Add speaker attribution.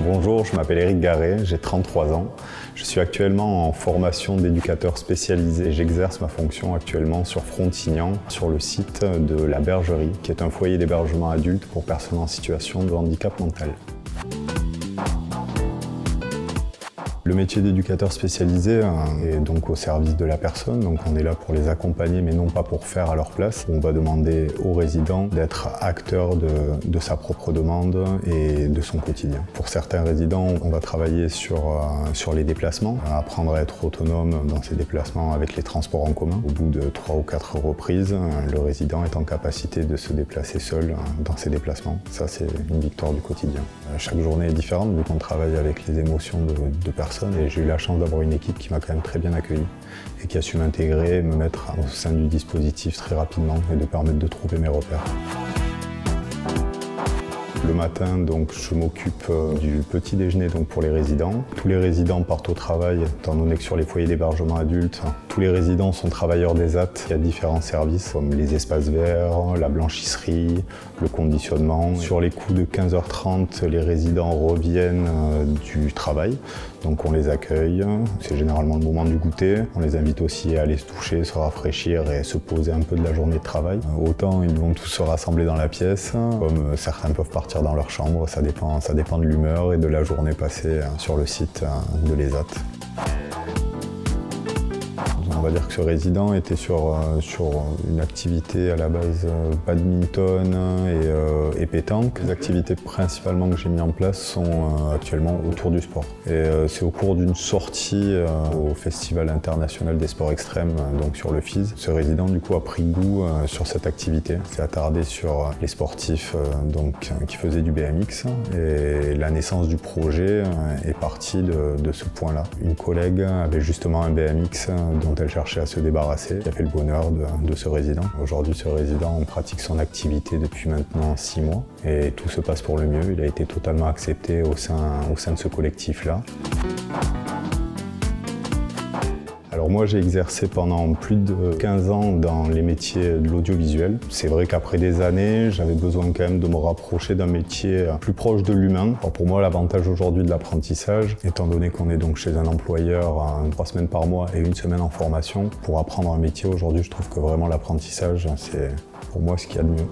Speaker 1: Bonjour, je m'appelle Éric Garret, j'ai 33 ans. Je suis actuellement en formation d'éducateur spécialisé et j'exerce ma fonction actuellement sur Frontignan, sur le site de la Bergerie, qui est un foyer d'hébergement adulte pour personnes en situation de handicap mental. Le métier d'éducateur spécialisé est donc au service de la personne, donc on est là pour les accompagner mais non pas pour faire à leur place. On va demander aux résidents d'être acteurs de sa propre demande et de son quotidien. Pour certains résidents, on va travailler sur les déplacements, apprendre à être autonome dans ses déplacements avec les transports en commun. Au bout de 3 ou 4 reprises, le résident est en capacité de se déplacer seul dans ses déplacements. Ça, c'est une victoire du quotidien. Chaque journée est différente vu qu'on travaille avec les émotions de personnes. Et j'ai eu la chance d'avoir une équipe qui m'a quand même très bien accueilli et qui a su m'intégrer, me mettre au sein du dispositif très rapidement et de permettre de trouver mes repères. Le matin, donc, je m'occupe du petit déjeuner donc, pour les résidents. Tous les résidents partent au travail, étant donné que sur les foyers d'hébergement adultes, tous les résidents sont travailleurs des AT. Il y a différents services comme les espaces verts, la blanchisserie, le conditionnement. Sur les coups de 15h30, les résidents reviennent du travail. Donc on les accueille, c'est généralement le moment du goûter. On les invite aussi à aller se toucher, se rafraîchir et se poser un peu de la journée de travail. Autant ils vont tous se rassembler dans la pièce, comme certains peuvent partir dans leur chambre, ça dépend de l'humeur et de la journée passée sur le site de l'ESAT. On va dire que ce résident était sur une activité à la base badminton et pétanque. Les activités principalement que j'ai mis en place sont actuellement autour du sport. Et c'est au cours d'une sortie au Festival international des sports extrêmes, donc sur le FIS. Ce résident du coup a pris goût sur cette activité. Il s'est attardé sur les sportifs qui faisaient du BMX et la naissance du projet est partie de ce point-là. Une collègue avait justement un BMX dont elle cherchait à se débarrasser, qui a fait le bonheur de ce résident. Aujourd'hui, ce résident pratique son activité depuis maintenant 6 mois et tout se passe pour le mieux. Il a été totalement accepté au sein de ce collectif-là. Alors moi j'ai exercé pendant plus de 15 ans dans les métiers de l'audiovisuel. C'est vrai qu'après des années, j'avais besoin quand même de me rapprocher d'un métier plus proche de l'humain. Pour moi l'avantage aujourd'hui de l'apprentissage, étant donné qu'on est donc chez un employeur 3 semaines par mois et 1 semaine en formation, pour apprendre un métier aujourd'hui je trouve que vraiment l'apprentissage c'est pour moi ce qu'il y a de mieux.